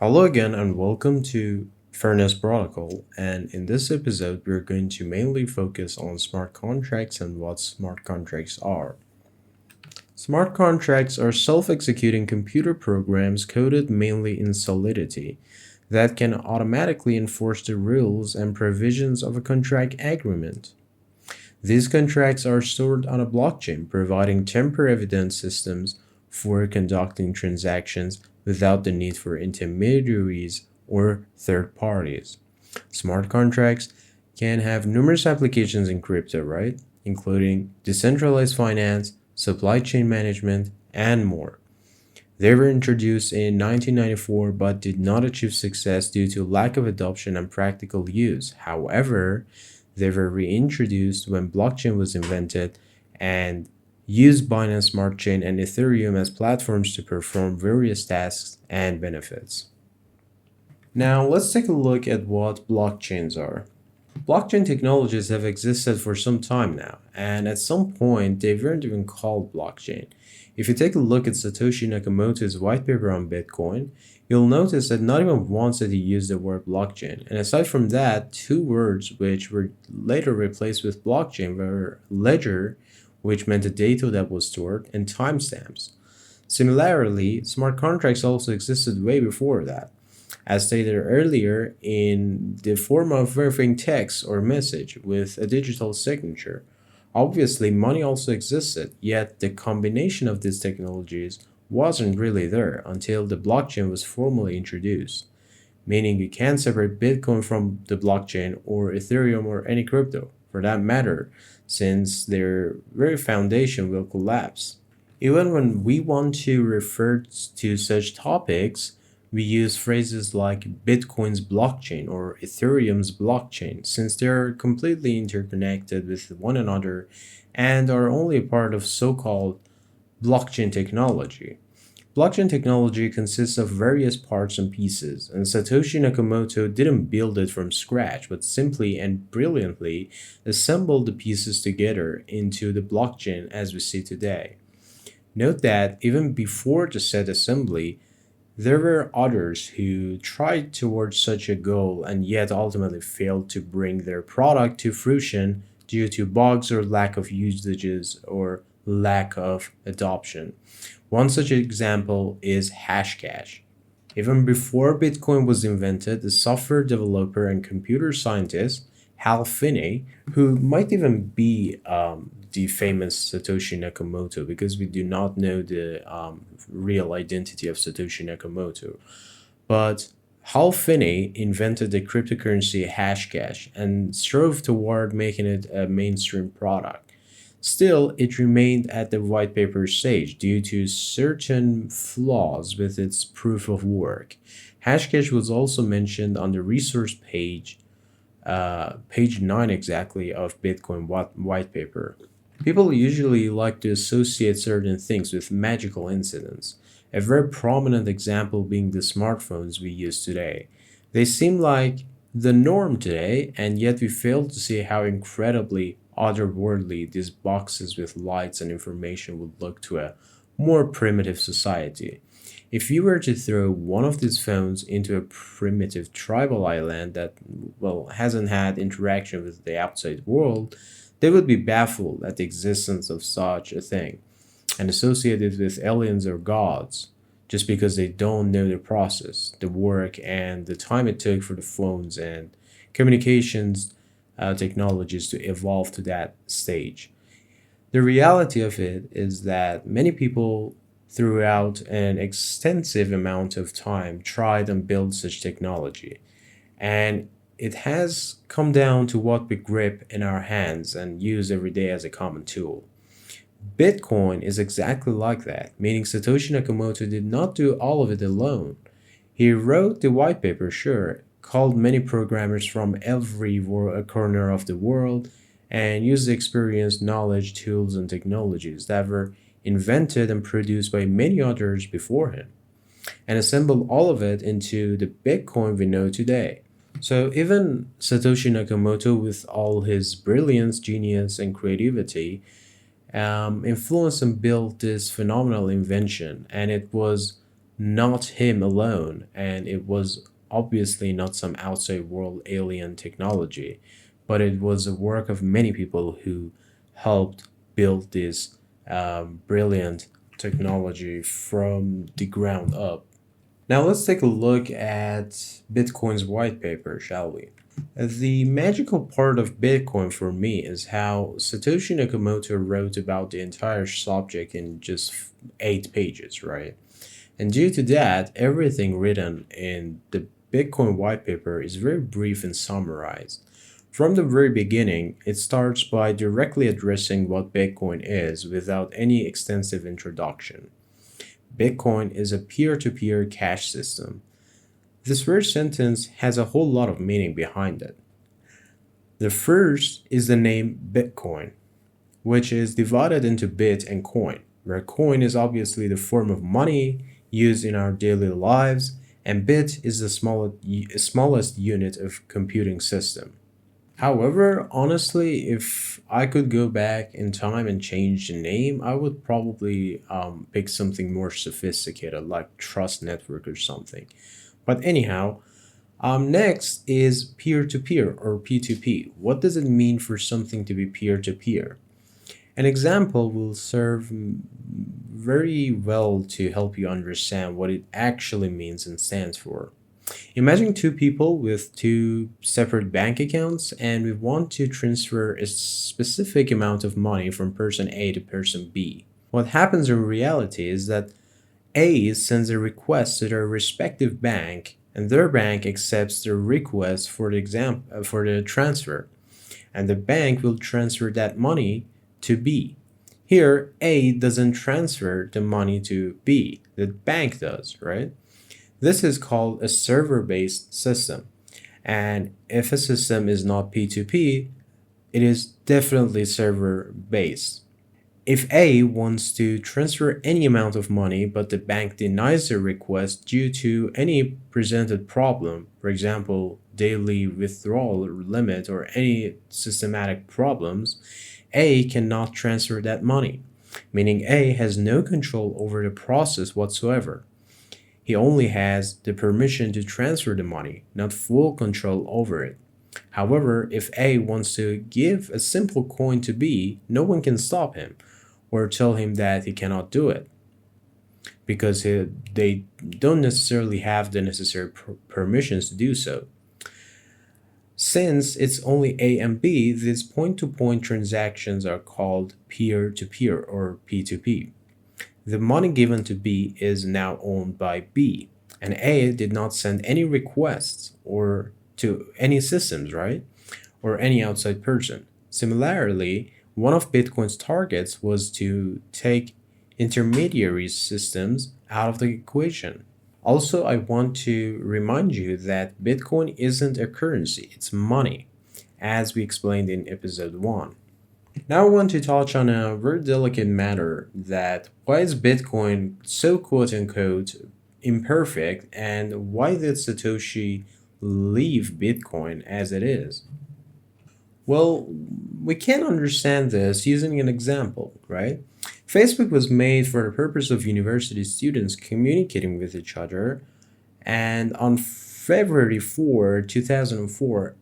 Hello again, and welcome to Fairness Protocol. And in this episode, we're going to mainly focus on smart contracts and what smart contracts are. Smart contracts are self executing computer programs coded mainly in Solidity that can automatically enforce the rules and provisions of a contract agreement. These contracts are stored on a blockchain, providing temporary evidence systems for conducting transactions without the need for intermediaries or third parties. Smart contracts can have numerous applications in crypto, right? Including decentralized finance, supply chain management, and more. They were introduced in 1994 but did not achieve success due to lack of adoption and practical use. However, they were reintroduced when blockchain was invented and used Binance Smart Chain and Ethereum as platforms to perform various tasks and benefits. Now, let's take a look at what blockchains are. Blockchain technologies have existed for some time now, and at some point they weren't even called blockchain. If you take a look at Satoshi Nakamoto's white paper on Bitcoin, you'll notice that not even once did he use the word blockchain. And aside from that, two words which were later replaced with blockchain were ledger, which meant the data that was stored, and timestamps. Similarly, smart contracts also existed way before that, as stated earlier, in the form of verifying text or message with a digital signature. Obviously, money also existed, yet the combination of these technologies wasn't really there until the blockchain was formally introduced, meaning you can't separate Bitcoin from the blockchain or Ethereum or any crypto, for that matter, since their very foundation will collapse. Even when we want to refer to such topics, we use phrases like Bitcoin's blockchain or Ethereum's blockchain, since they're completely interconnected with one another and are only a part of so called blockchain technology. Blockchain technology consists of various parts and pieces, and Satoshi Nakamoto didn't build it from scratch, but simply and brilliantly assembled the pieces together into the blockchain as we see today. Note that even before the said assembly, there were others who tried towards such a goal and yet ultimately failed to bring their product to fruition due to bugs or lack of usages or lack of adoption. One such example is Hashcash. Even before Bitcoin was invented, the software developer and computer scientist Hal Finney, who might even be the famous Satoshi Nakamoto, because we do not know the real identity of Satoshi Nakamoto, but Hal Finney invented the cryptocurrency Hashcash and strove toward making it a mainstream product. Still, it remained at the white paper stage due to certain flaws with its proof of work. Hashcash was also mentioned on the resource page, page 9 exactly, of Bitcoin white paper. People usually like to associate certain things with magical incidents, a very prominent example being the smartphones we use today. They seem like the norm today, and yet we fail to see how incredibly otherworldly these boxes with lights and information would look to a more primitive society. If you were to throw one of these phones into a primitive tribal island that, well, hasn't had interaction with the outside world, they would be baffled at the existence of such a thing and associate it with aliens or gods just because they don't know the process, the work, and the time it took for the phones and communications technologies to evolve to that stage. The reality of it is that many people throughout an extensive amount of time tried and built such technology, and it has come down to what we grip in our hands and use every day as a common tool. Bitcoin is exactly like that, meaning Satoshi Nakamoto did not do all of it alone. He wrote the white paper, sure, called many programmers from every corner of the world, and used the experience, knowledge, tools, and technologies that were invented and produced by many others before him, and assembled all of it into the Bitcoin we know today. So even Satoshi Nakamoto, with all his brilliance, genius, and creativity, influenced and built this phenomenal invention, and it was not him alone, and it was obviously not some outside world alien technology, but it was a work of many people who helped build this brilliant technology from the ground up. Now let's take a look at Bitcoin's white paper, shall we? The magical part of Bitcoin for me is how Satoshi Nakamoto wrote about the entire subject in just 8 pages, right? And due to that, everything written in the Bitcoin white paper is very brief and summarized. From the very beginning, it starts by directly addressing what Bitcoin is without any extensive introduction. Bitcoin is a peer to peer cash system. This first sentence has a whole lot of meaning behind it. The first is the name Bitcoin, which is divided into bit and coin, where coin is obviously the form of money used in our daily lives, and bit is the smallest unit of computing system. However, honestly, if I could go back in time and change the name, I would probably pick something more sophisticated like Trust Network or something. But anyhow, next is peer to peer or P2P. What does it mean for something to be peer to peer? An example will serve very well to help you understand what it actually means and stands for. Imagine two people with two separate bank accounts, and we want to transfer a specific amount of money from person A to person B. What happens in reality is that A sends a request to their respective bank, and their bank accepts the request for for the transfer, and the bank will transfer that money to B. Here, A doesn't transfer the money to B, the bank does, right? This is called a server based system. And if a system is not P2P, it is definitely server based. If A wants to transfer any amount of money but the bank denies the request due to any presented problem, for example, daily withdrawal limit or any systematic problems, A cannot transfer that money, meaning A has no control over the process whatsoever. He only has the permission to transfer the money, not full control over it. However, if A wants to give a simple coin to B, no one can stop him or tell him that he cannot do it because they don't necessarily have the necessary permissions to do so. Since it's only A and B, these point to point transactions are called peer to peer or P2P. The money given to B is now owned by B, and A did not send any requests or to any systems, right? Or any outside person. Similarly, one of Bitcoin's targets was to take intermediary systems out of the equation. Also, I want to remind you that Bitcoin isn't a currency, it's money, as we explained in episode 1. Now I want to touch on a very delicate matter that why is Bitcoin so quote unquote imperfect and why did Satoshi leave Bitcoin as it is? Well, we can understand this using an example, right? Facebook was made for the purpose of university students communicating with each other, and on February 4, 2004,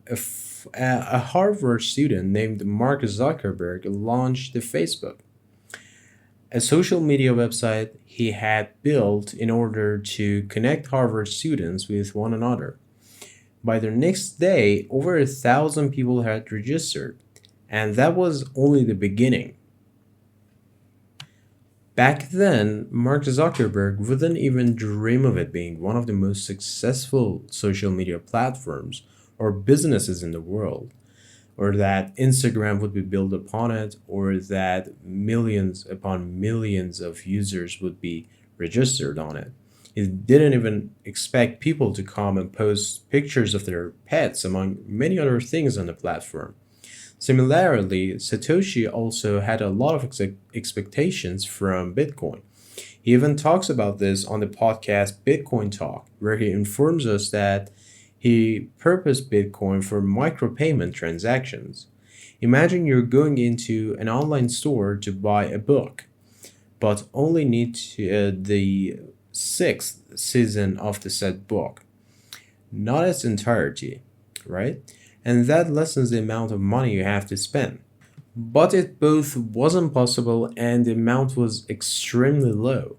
a Harvard student named Mark Zuckerberg launched the Facebook, a social media website he had built in order to connect Harvard students with one another. By the next day, over 1,000 people had registered, and that was only the beginning. Back then, Mark Zuckerberg wouldn't even dream of it being one of the most successful social media platforms or businesses in the world, or that Instagram would be built upon it, or that millions upon millions of users would be registered on it. It didn't even expect people to come and post pictures of their pets, among many other things on the platform. Similarly, Satoshi also had a lot of expectations from Bitcoin. He even talks about this on the podcast Bitcoin Talk, where he informs us that he purposed Bitcoin for micropayment transactions. Imagine you're going into an online store to buy a book, but only need the sixth season of the said book, not its entirety, right? And that lessens the amount of money you have to spend. But it both wasn't possible and the amount was extremely low.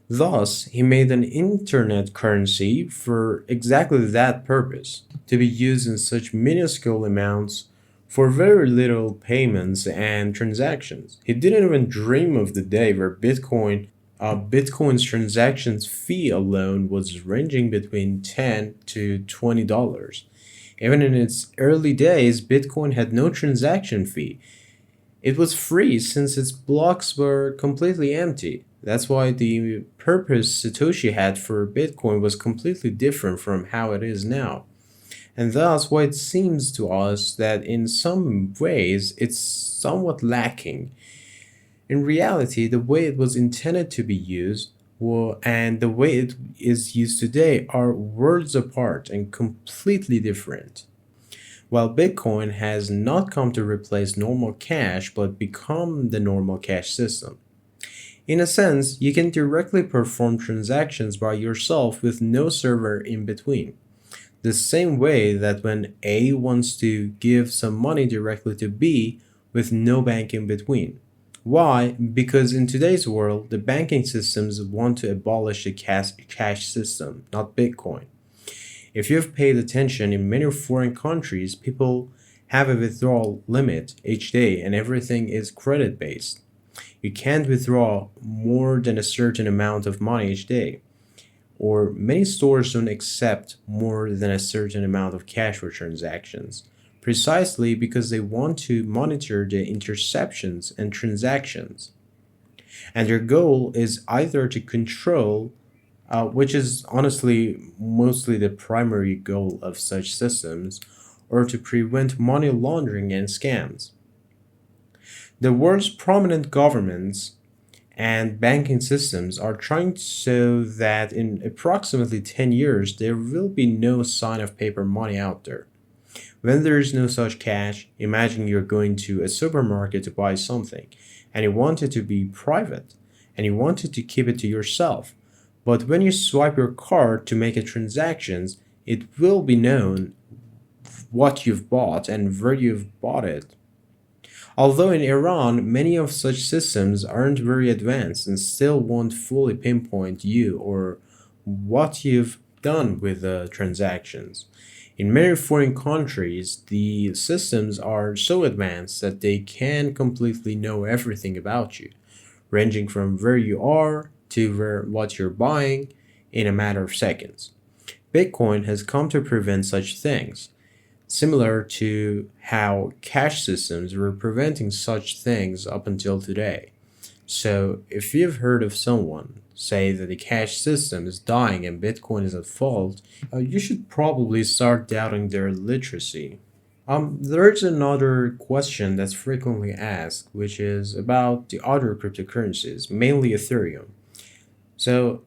Thus, he made an internet currency for exactly that purpose, to be used in such minuscule amounts for very little payments and transactions. He didn't even dream of the day where Bitcoin's transactions fee alone was ranging between $10 to $20. Even in its early days, Bitcoin had no transaction fee. It was free since its blocks were completely empty. That's why the purpose Satoshi had for Bitcoin was completely different from how it is now. And thus, why it seems to us that in some ways it's somewhat lacking. In reality, the way it was intended to be used and the way it is used today are worlds apart and completely different. While Bitcoin has not come to replace normal cash but become the normal cash system. In a sense, you can directly perform transactions by yourself with no server in between. The same way that when A wants to give some money directly to B with no bank in between. Why? Because in today's world, the banking systems want to abolish the cash system, not Bitcoin. If you've paid attention, in many foreign countries, people have a withdrawal limit each day and everything is credit based. You can't withdraw more than a certain amount of money each day, or many stores don't accept more than a certain amount of cash for transactions, precisely because they want to monitor the interceptions and transactions. And their goal is either to control, which is honestly mostly the primary goal of such systems, or to prevent money laundering and scams. The world's prominent governments and banking systems are trying so that in approximately 10 years there will be no sign of paper money out there. When there is no such cash, imagine you're going to a supermarket to buy something and you want it to be private and you wanted to keep it to yourself. But when you swipe your card to make a transactions, it will be known what you've bought and where you've bought it. Although in Iran, many of such systems aren't very advanced and still won't fully pinpoint you or what you've done with the transactions. In many foreign countries, the systems are so advanced that they can completely know everything about you, ranging from where you are to what you're buying in a matter of seconds. Bitcoin has come to prevent such things, similar to how cash systems were preventing such things up until today. So, if you've heard of someone say that the cash system is dying and Bitcoin is at fault, you should probably start doubting their literacy. There's another question that's frequently asked, which is about the other cryptocurrencies, mainly Ethereum. So,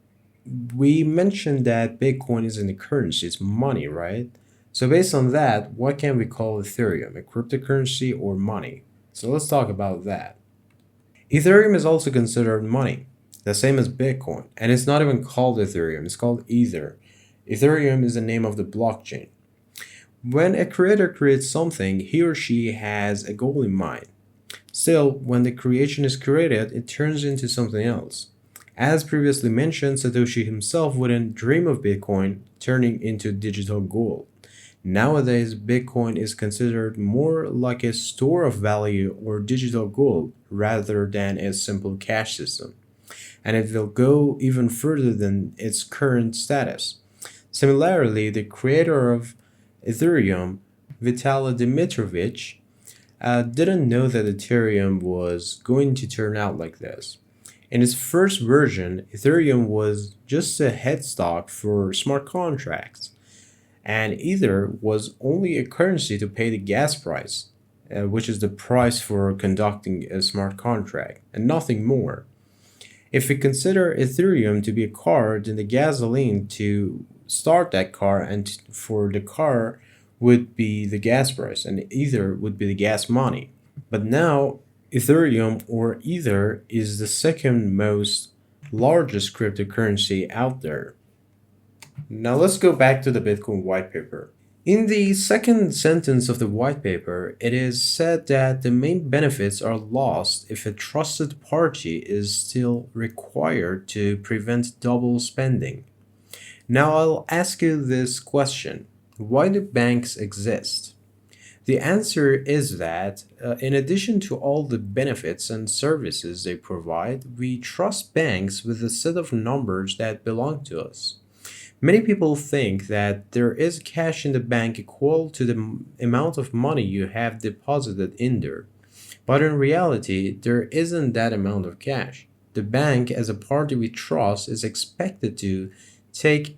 we mentioned that Bitcoin isn't a currency, it's money, right? So, based on that, what can we call Ethereum, a cryptocurrency or money? So, let's talk about that. Ethereum is also considered money, the same as Bitcoin, and it's not even called Ethereum, it's called Ether. Ethereum is the name of the blockchain. When a creator creates something, he or she has a goal in mind. Still, when the creation is created, it turns into something else. As previously mentioned, Satoshi himself wouldn't dream of Bitcoin turning into digital gold. Nowadays, Bitcoin is considered more like a store of value or digital gold rather than a simple cash system, and it will go even further than its current status. Similarly, the creator of Ethereum, Vitalik Dimitrov, didn't know that Ethereum was going to turn out like this. In its first version, Ethereum was just a headstock for smart contracts, and Ether was only a currency to pay the gas price, which is the price for conducting a smart contract, and nothing more. If we consider Ethereum to be a car, then the gasoline to start that car and for the car would be the gas price, and Ether would be the gas money. But now, Ethereum or Ether is the second most largest cryptocurrency out there. Now let's go back to the Bitcoin white paper. In the second sentence of the white paper, it is said that the main benefits are lost if a trusted party is still required to prevent double spending. Now I'll ask you this question. Why do banks exist? The answer is that, in addition to all the benefits and services they provide, we trust banks with a set of numbers that belong to us. Many people think that there is cash in the bank equal to the amount of money you have deposited in there. But in reality, there isn't that amount of cash. The bank, as a party we trust, is expected to take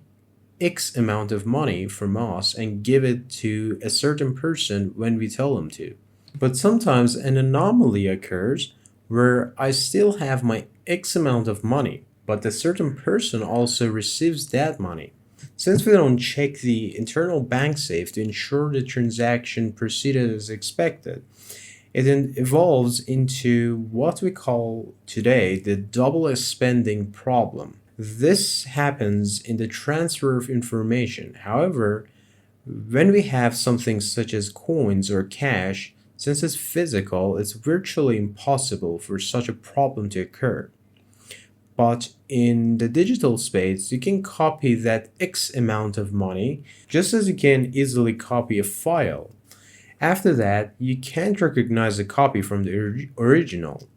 X amount of money from us and give it to a certain person when we tell them to. But sometimes an anomaly occurs where I still have my X amount of money, but a certain person also receives that money. Since we don't check the internal bank safe to ensure the transaction proceeded as expected, it then evolves into what we call today the double spending problem. This happens in the transfer of information. However, when we have something such as coins or cash, since it's physical, it's virtually impossible for such a problem to occur. But in the digital space, you can copy that X amount of money just as you can easily copy a file. After that, you can't recognize a copy from the original.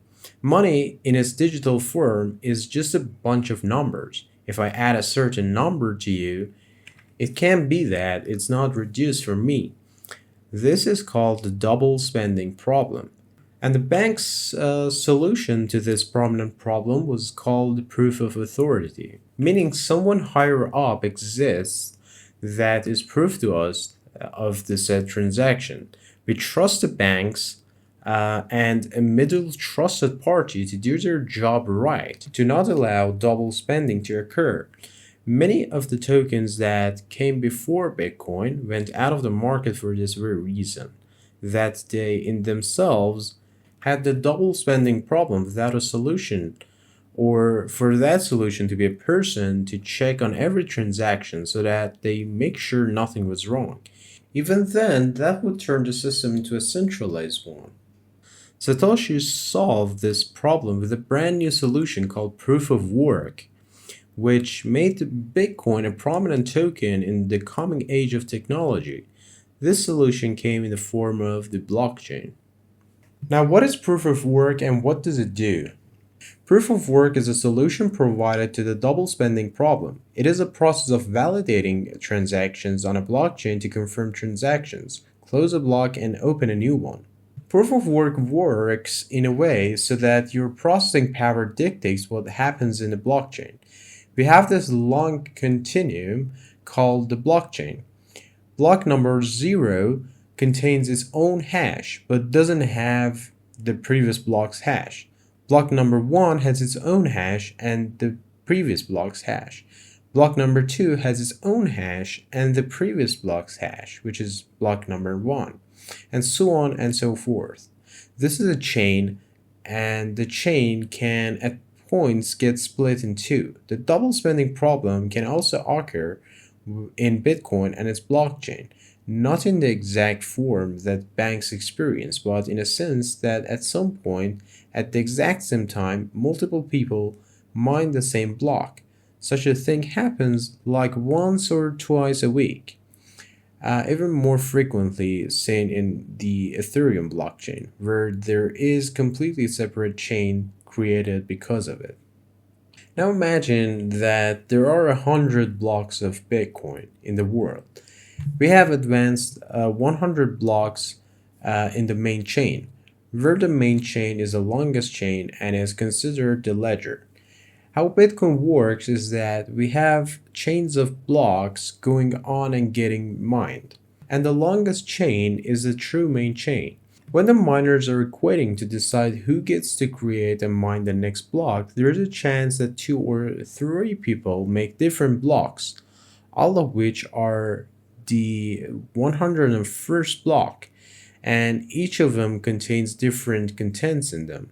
Money in its digital form is just a bunch of numbers. If I add a certain number to you, it can't be that it's not reduced for me. This is called the double spending problem. And the bank's solution to this prominent problem was called proof of authority, meaning someone higher up exists that is proof to us of the said transaction. We trust the banks and a middle trusted party to do their job right, to not allow double spending to occur. Many of the tokens that came before Bitcoin went out of the market for this very reason, that they in themselves had the double spending problem without a solution, or for that solution to be a person to check on every transaction so that they make sure nothing was wrong. Even then, that would turn the system into a centralized one. Satoshi solved this problem with a brand new solution called proof of work, which made Bitcoin a prominent token in the coming age of technology. This solution came in the form of the blockchain. Now, what is proof of work and what does it do? Proof of work is a solution provided to the double spending problem. It is a process of validating transactions on a blockchain to confirm transactions, close a block, and open a new one. Proof of work works in a way so that your processing power dictates what happens in the blockchain. We have this long continuum called the blockchain. Block number 0 contains its own hash but doesn't have the previous block's hash. Block number 1 has its own hash and the previous block's hash. Block number 2 has its own hash and the previous block's hash, which is block number 1, and so on and so forth. This is a chain, and the chain can at points get split in two. The double spending problem can also occur in Bitcoin and its blockchain, not in the exact form that banks experience, but in a sense that at some point, at the exact same time, multiple people mine the same block. Such a thing happens like once or twice a week, even more frequently seen in the Ethereum blockchain, where there is completely separate chain created because of it. Now imagine that there are 100 blocks of Bitcoin in the world. We have advanced 100 blocks in the main chain, where the main chain is the longest chain and is considered the ledger. How Bitcoin works is that we have chains of blocks going on and getting mined, and the longest chain is the true main chain. When the miners are equating to decide who gets to create and mine the next block, there is a chance that 2 or 3 people make different blocks, all of which are the 101st block, and each of them contains different contents in them.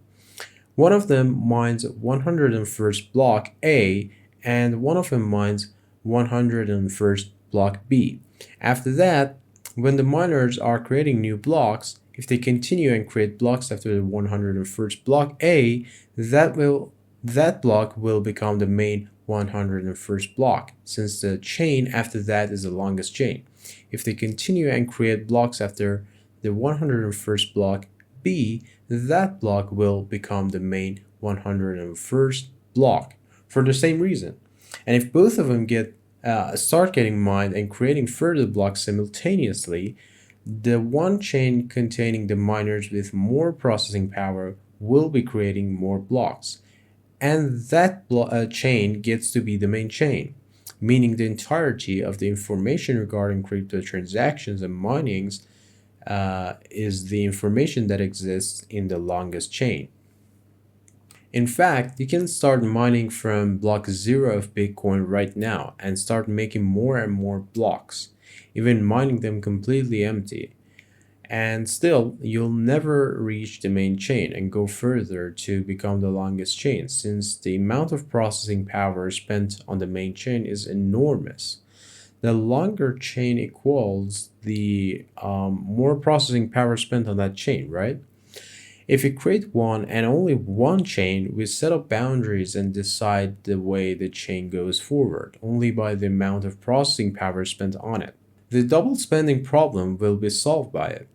One of them mines 101st block A, and one of them mines 101st block B. After that, when the miners are creating new blocks, if they continue and create blocks after the 101st block A, that block will become the main 101st block, since the chain after that is the longest chain. If they continue and create blocks after the 101st block B, that block will become the main 101st block for the same reason. And if both of them start getting mined and creating further blocks simultaneously, the one chain containing the miners with more processing power will be creating more blocks, and that chain gets to be the main chain, meaning the entirety of the information regarding crypto transactions and minings is the information that exists in the longest chain. In fact, you can start mining from block 0 of Bitcoin right now and start making more and more blocks, even mining them completely empty. And still, you'll never reach the main chain and go further to become the longest chain, since the amount of processing power spent on the main chain is enormous. The longer chain equals the more processing power spent on that chain, right? If you create one and only one chain, we set up boundaries and decide the way the chain goes forward, only by the amount of processing power spent on it. The double spending problem will be solved by it.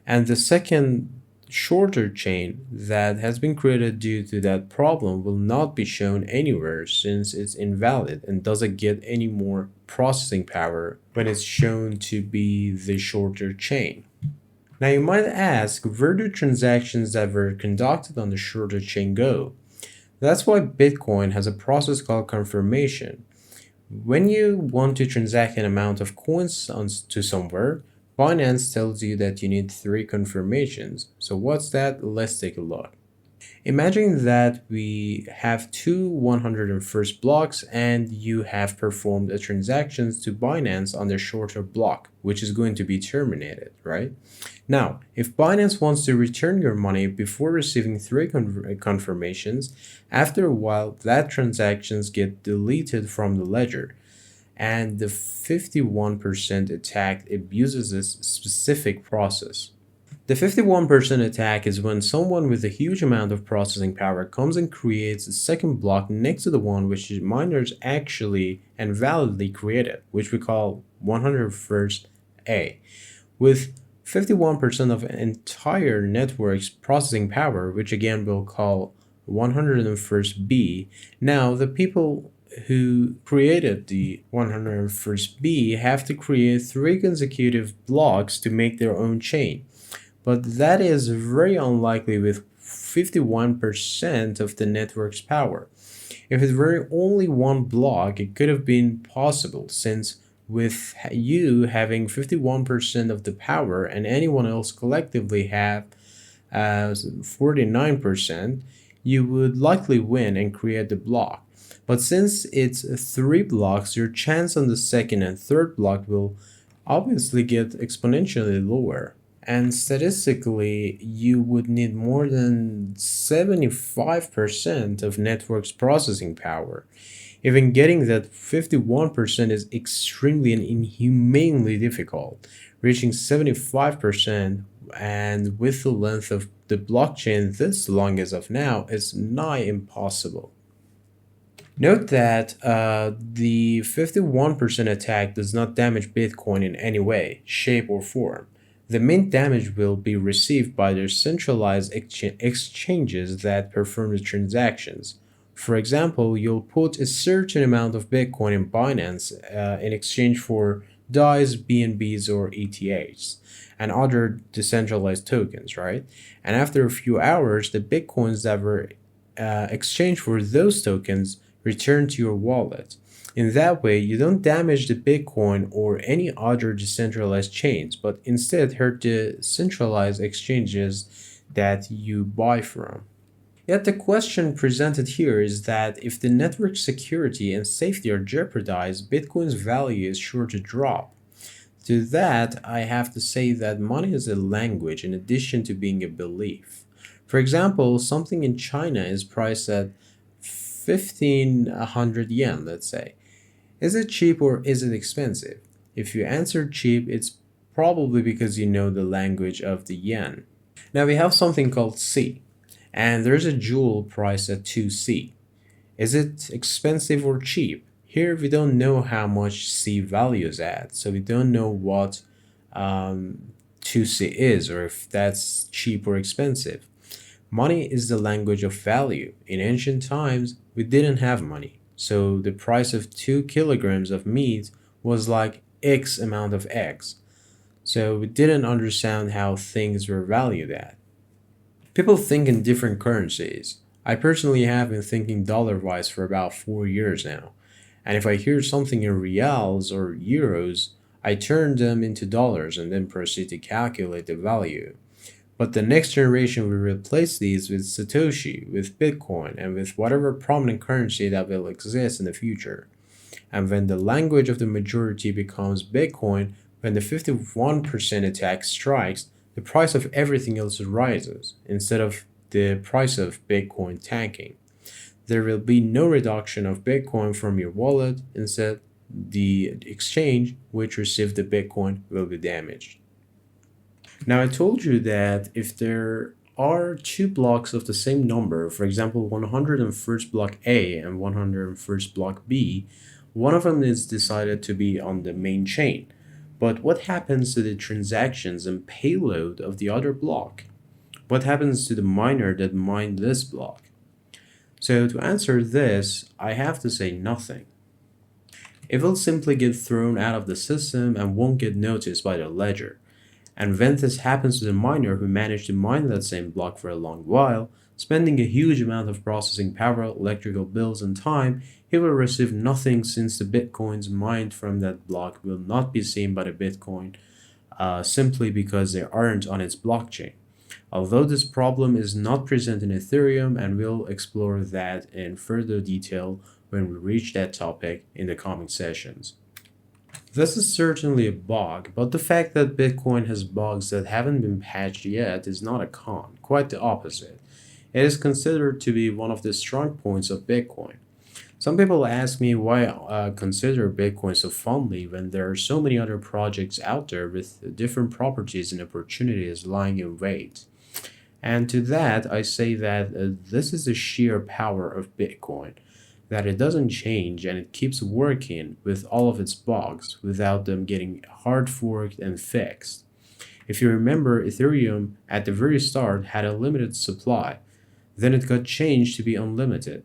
And the second shorter chain that has been created due to that problem will not be shown anywhere, since it's invalid and doesn't get any more processing power when it's shown to be the shorter chain. Now you might ask, where do transactions that were conducted on the shorter chain go? That's why Bitcoin has a process called confirmation. When you want to transact an amount of coins to somewhere, Binance tells you that you need 3 confirmations. So what's that? Let's take a look. Imagine that we have two 101st blocks and you have performed a transactions to Binance on the shorter block, which is going to be terminated, right? Now, if Binance wants to return your money before receiving 3 confirmations, after a while that transactions get deleted from the ledger, and the 51% attack abuses this specific process. The 51% attack is when someone with a huge amount of processing power comes and creates a second block next to the one which the miners actually and validly created, which we call 101st A. With 51% of entire network's processing power, which again we'll call 101st B, now the people who created the 101st B have to create 3 consecutive blocks to make their own chain. But that is very unlikely with 51% of the network's power. If it were only one block, it could have been possible, since with you having 51% of the power and anyone else collectively have 49%, you would likely win and create the block. But since it's 3 blocks, your chance on the second and third block will obviously get exponentially lower. And statistically, you would need more than 75% of network's processing power. Even getting that 51% is extremely and inhumanely difficult. Reaching 75% and with the length of the blockchain this long as of now is nigh impossible. Note that the 51% attack does not damage Bitcoin in any way, shape, or form. The main damage will be received by their centralized exchanges that perform the transactions. For example, you'll put a certain amount of Bitcoin in Binance in exchange for DAIs, BNBs, or ETHs, and other decentralized tokens, right? And after a few hours, the Bitcoins that were exchanged for those tokens return to your wallet. In that way, you don't damage the Bitcoin or any other decentralized chains, but instead hurt the centralized exchanges that you buy from. Yet the question presented here is that if the network security and safety are jeopardized, Bitcoin's value is sure to drop. To that, I have to say that money is a language in addition to being a belief. For example, something in China is priced at 1500 yen, let's say. Is it cheap or is it expensive? If you answer cheap, it's probably because you know the language of the yen. Now we have something called C, and there's a jewel priced at 2C. Is it expensive or cheap? Here we don't know how much C value is at, so we don't know what 2C is or if that's cheap or expensive. Money is the language of value. In ancient times, we didn't have money, so the price of 2 kilograms of meat was like X amount of eggs. So we didn't understand how things were valued at. People think in different currencies. I personally have been thinking dollar wise for about 4 years now. And if I hear something in reals or euros, I turn them into dollars and then proceed to calculate the value. But the next generation will replace these with Satoshi, with Bitcoin, and with whatever prominent currency that will exist in the future. And when the language of the majority becomes Bitcoin, when the 51% attack strikes, the price of everything else rises instead of the price of Bitcoin tanking. There will be no reduction of Bitcoin from your wallet, instead, the exchange which received the Bitcoin will be damaged. Now, I told you that if there are two blocks of the same number, for example, 101st block A and 101st block B, one of them is decided to be on the main chain. But what happens to the transactions and payload of the other block? What happens to the miner that mined this block? So, to answer this, I have to say nothing. It will simply get thrown out of the system and won't get noticed by the ledger. And when this happens to the miner who managed to mine that same block for a long while, spending a huge amount of processing power, electrical bills, and time, he will receive nothing since the bitcoins mined from that block will not be seen by the Bitcoin simply because they aren't on its blockchain. Although this problem is not present in Ethereum, and we'll explore that in further detail when we reach that topic in the coming sessions. This is certainly a bug, but the fact that Bitcoin has bugs that haven't been patched yet is not a con, quite the opposite. It is considered to be one of the strong points of Bitcoin. Some people ask me why I consider Bitcoin so fondly when there are so many other projects out there with different properties and opportunities lying in wait. And to that, I say that this is the sheer power of Bitcoin, that it doesn't change and it keeps working with all of its bugs without them getting hard forked and fixed. If you remember, Ethereum at the very start had a limited supply, then it got changed to be unlimited,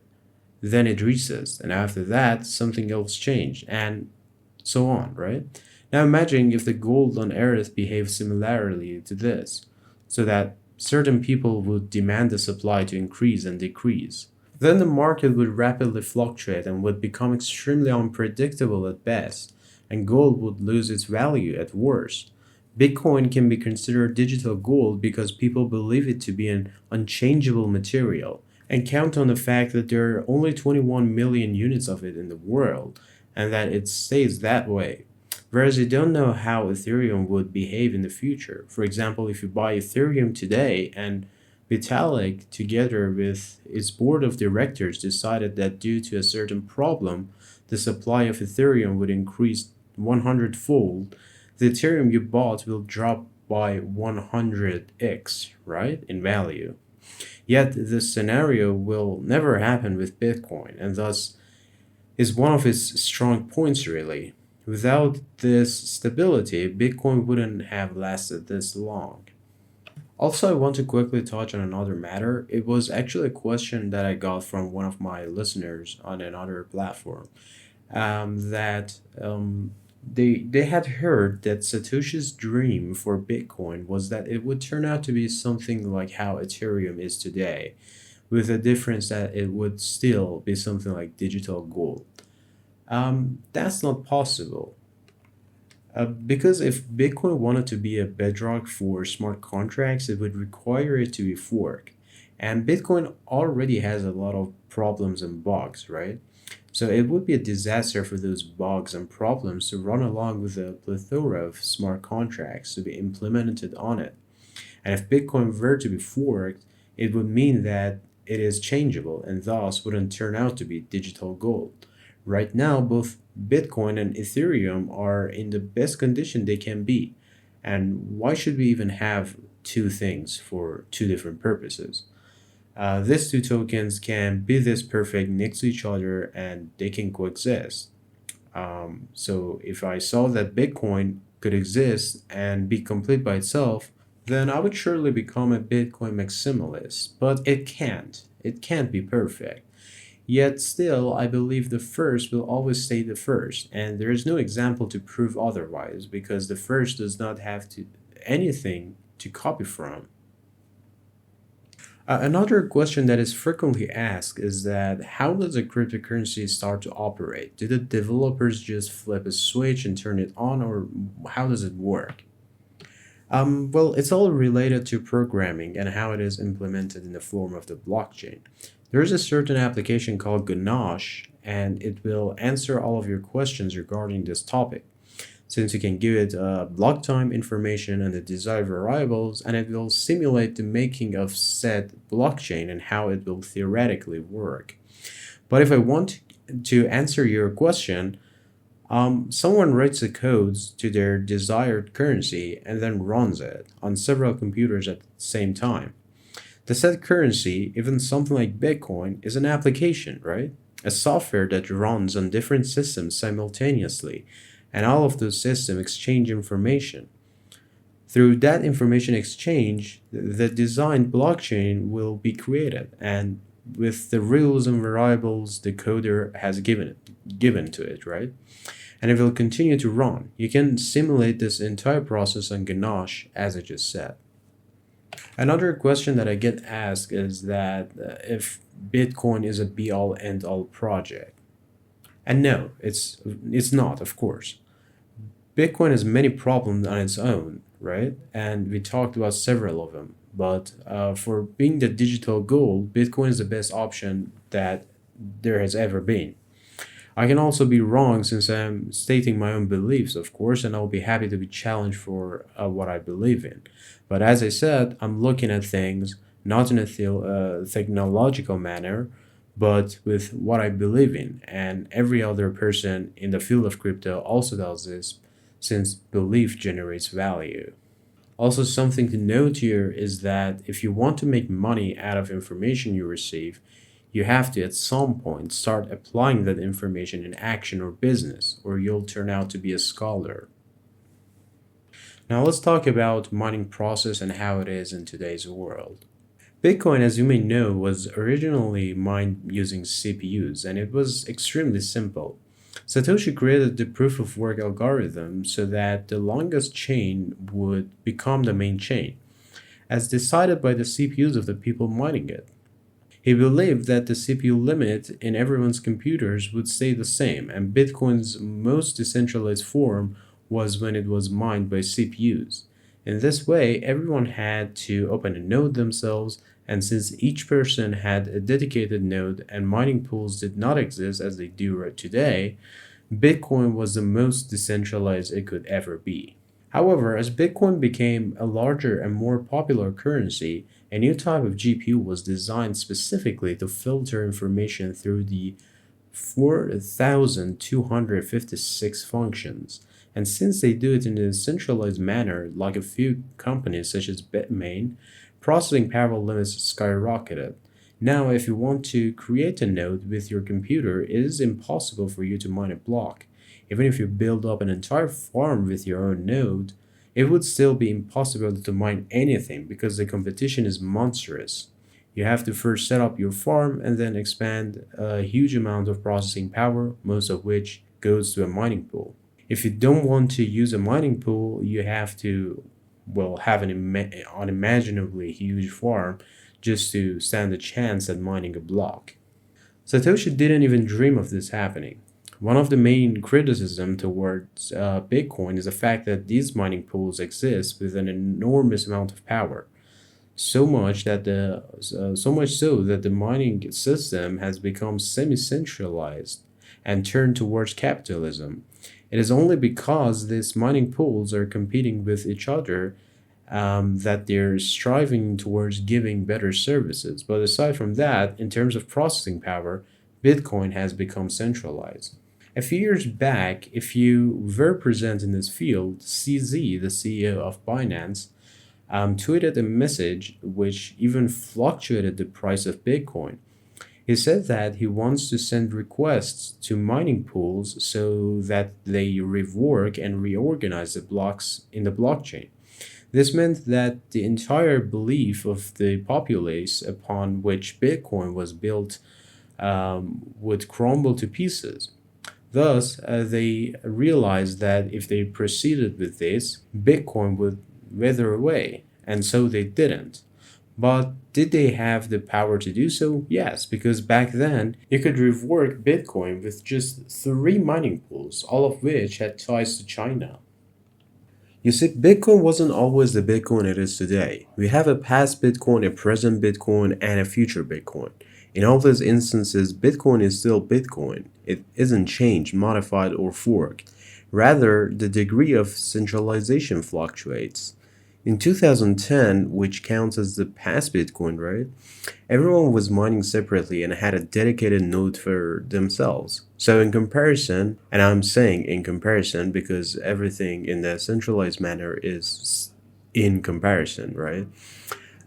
then it resets, and after that, something else changed, and so on, right? Now imagine if the gold on Earth behaved similarly to this, so that certain people would demand the supply to increase and decrease. Then the market would rapidly fluctuate and would become extremely unpredictable at best, and gold would lose its value at worst. Bitcoin can be considered digital gold because people believe it to be an unchangeable material and count on the fact that there are only 21 million units of it in the world and that it stays that way. Whereas you don't know how Ethereum would behave in the future. For example, if you buy Ethereum today and Vitalik, together with its board of directors, decided that due to a certain problem, the supply of Ethereum would increase 100-fold, the Ethereum you bought will drop by 100x, right, in value. Yet this scenario will never happen with Bitcoin, and thus is one of its strong points, really. Without this stability, Bitcoin wouldn't have lasted this long. Also, I want to quickly touch on another matter. It was actually a question that I got from one of my listeners on another platform. That they had heard that Satoshi's dream for Bitcoin was that it would turn out to be something like how Ethereum is today, with the difference that it would still be something like digital gold. That's not possible. Because if Bitcoin wanted to be a bedrock for smart contracts, it would require it to be forked. And Bitcoin already has a lot of problems and bugs, right? So it would be a disaster for those bugs and problems to run along with a plethora of smart contracts to be implemented on it. And if Bitcoin were to be forked, It would mean that it is changeable and thus wouldn't turn out to be digital gold. Right now, both Bitcoin and Ethereum are in the best condition they can be. And why should we even have two things for two different purposes? These two tokens can be this perfect next to each other and they can coexist. So if I saw that Bitcoin could exist and be complete by itself, then I would surely become a Bitcoin maximalist. But it can't. It can't be perfect. Yet still, I believe the first will always stay the first, and there is no example to prove otherwise because the first does not have to anything to copy from. Another question that is frequently asked is that how does a cryptocurrency start to operate? Do the developers just flip a switch and turn it on, or how does it work? Well, it's all related to programming and how it is implemented in the form of the blockchain. There's a certain application called Ganache, and it will answer all of your questions regarding this topic. Since you can give it block time information and the desired variables, and it will simulate the making of said blockchain and how it will theoretically work. But if I want to answer your question, someone writes the codes to their desired currency and then runs it on several computers at the same time. The said currency, even something like Bitcoin, is an application, right? A software that runs on different systems simultaneously, and all of those systems exchange information. Through that information exchange, the designed blockchain will be created, and with the rules and variables the coder has given to it, right? And it will continue to run. You can simulate this entire process on Ganache, as I just said. Another question that I get asked is that if Bitcoin is a be all end all project. And no, it's not, of course. Bitcoin has many problems on its own, right? And we talked about several of them. But for being the digital gold, Bitcoin is the best option that there has ever been. I can also be wrong since I'm stating my own beliefs, of course, and I'll be happy to be challenged for what I believe in. But as I said, I'm looking at things not in a technological manner, but with what I believe in. And every other person in the field of crypto also does this since belief generates value. Also, something to note here is that if you want to make money out of information you receive, you have to at some point start applying that information in action or business, or you'll turn out to be a scholar. Now let's talk about mining process and how it is in today's world. Bitcoin, as you may know, was originally mined using CPUs, and it was extremely simple. Satoshi created the proof of work algorithm so that the longest chain would become the main chain, as decided by the CPUs of the people mining it. He believed that the CPU limit in everyone's computers would stay the same, and Bitcoin's most decentralized form was when it was mined by CPUs. In this way, everyone had to open a node themselves, and since each person had a dedicated node and mining pools did not exist as they do right today, Bitcoin was the most decentralized it could ever be. However, as Bitcoin became a larger and more popular currency, a new type of GPU was designed specifically to filter information through the 4,256 functions. And since they do it in a centralized manner, like a few companies such as Bitmain, processing power limits skyrocketed. Now, if you want to create a node with your computer, it is impossible for you to mine a block. Even if you build up an entire farm with your own node, it would still be impossible to mine anything because the competition is monstrous. You have to first set up your farm and then expand a huge amount of processing power, most of which goes to a mining pool. If you don't want to use a mining pool, you have to, well, have an unimaginably huge farm just to stand a chance at mining a block. Satoshi didn't even dream of this happening. One of the main criticism towards Bitcoin is the fact that these mining pools exist with an enormous amount of power, so much so that the mining system has become semi-centralized and turned towards capitalism. It is only because these mining pools are competing with each other that they're striving towards giving better services. But aside from that, in terms of processing power, Bitcoin has become centralized. A few years back, if you were present in this field, CZ, the CEO of Binance, tweeted a message which even fluctuated the price of Bitcoin. He said that he wants to send requests to mining pools so that they rework and reorganize the blocks in the blockchain. This meant that the entire belief of the populace upon which Bitcoin was built would crumble to pieces. Thus, they realized that if they proceeded with this, Bitcoin would wither away, and so they didn't. But did they have the power to do so? Yes, because back then you could rework Bitcoin with just three mining pools, all of which had ties to China. You see, Bitcoin wasn't always the Bitcoin it is today. We have a past Bitcoin, a present Bitcoin, and a future Bitcoin. In all these instances, Bitcoin is still Bitcoin. It isn't changed, modified, or forked. Rather, the degree of centralization fluctuates. In 2010, which counts as the past Bitcoin, right? Everyone was mining separately and had a dedicated node for themselves. So, in comparison, and I'm saying in comparison because everything in the centralized manner is in comparison, right?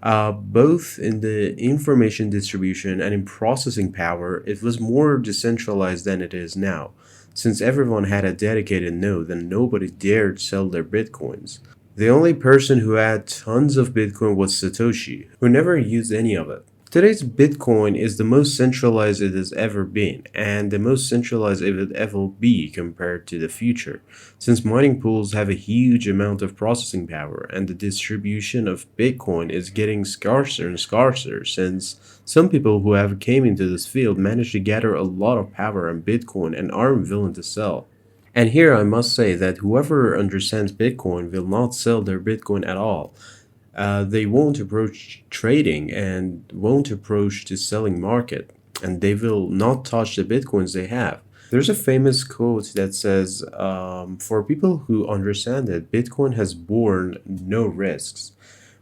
Both in the information distribution and in processing power, it was more decentralized than it is now, since everyone had a dedicated node and nobody dared sell their bitcoins. The only person who had tons of Bitcoin was Satoshi, who never used any of it. Today's Bitcoin is the most centralized it has ever been, and the most centralized it will ever be compared to the future, since mining pools have a huge amount of processing power, and the distribution of Bitcoin is getting scarcer and scarcer, since some people who have came into this field managed to gather a lot of power on Bitcoin and aren't willing to sell. And here I must say that whoever understands Bitcoin will not sell their Bitcoin at all. They won't approach trading and won't approach the selling market, and they will not touch the Bitcoins they have. There's a famous quote that says, for people who understand it, Bitcoin has borne no risks,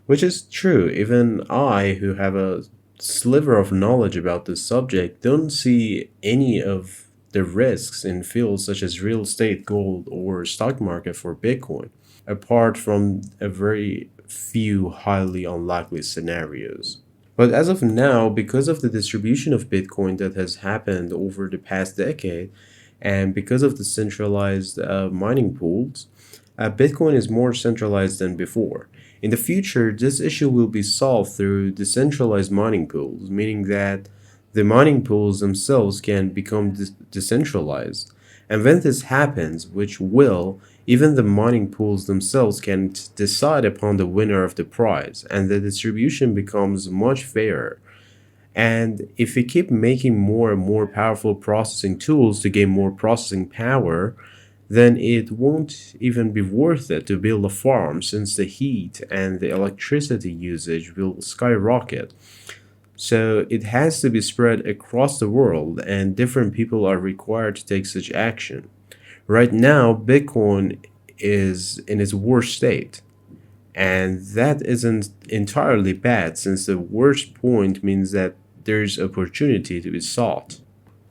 which is true. Even I, who have a sliver of knowledge about this subject, don't see any of the risks in fields such as real estate, gold, or stock market for Bitcoin, apart from a very few highly unlikely scenarios. But as of now, because of the distribution of Bitcoin that has happened over the past decade, and because of the centralized mining pools, Bitcoin is more centralized than before. In the future, this issue will be solved through decentralized mining pools, meaning that the mining pools themselves can become decentralized. And when this happens, which will, even the mining pools themselves can decide upon the winner of the prize, and the distribution becomes much fairer. And if we keep making more and more powerful processing tools to gain more processing power, then it won't even be worth it to build a farm since the heat and the electricity usage will skyrocket. So it has to be spread across the world, and different people are required to take such action. Right now, Bitcoin is in its worst state, and that isn't entirely bad since the worst point means that there's opportunity to be sought.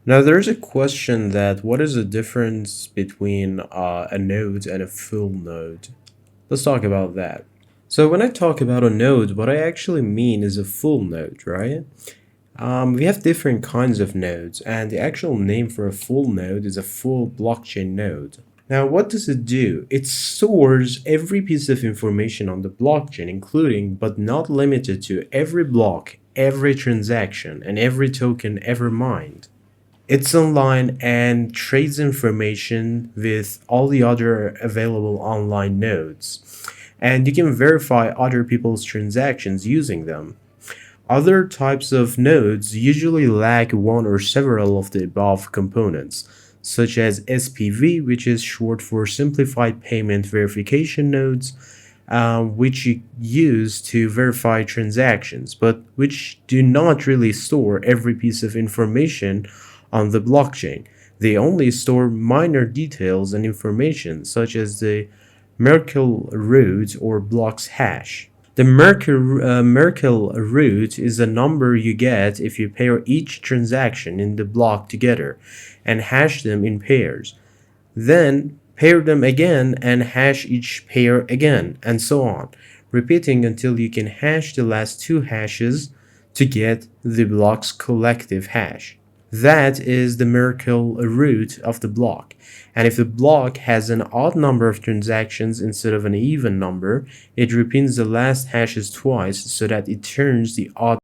Now, there's a question that what is the difference between a node and a full node? Let's talk about that. So, when I talk about a node, what I actually mean is a full node, right? We have different kinds of nodes, and the actual name for a full node is a full blockchain node. Now, what does it do? It stores every piece of information on the blockchain, including but not limited to every block, every transaction, and every token ever mined. It's online and trades information with all the other available online nodes. And you can verify other people's transactions using them. Other types of nodes usually lack one or several of the above components, such as SPV, which is short for Simplified Payment Verification Nodes, which you use to verify transactions, but which do not really store every piece of information on the blockchain. They only store minor details and information, such as the Merkle root or block's hash. The Merkle root is the number you get if you pair each transaction in the block together and hash them in pairs. Then pair them again and hash each pair again, and so on, repeating until you can hash the last two hashes to get the block's collective hash. That is the Merkle root of the block. And if the block has an odd number of transactions instead of an even number, it repeats the last hashes twice so that it turns the odd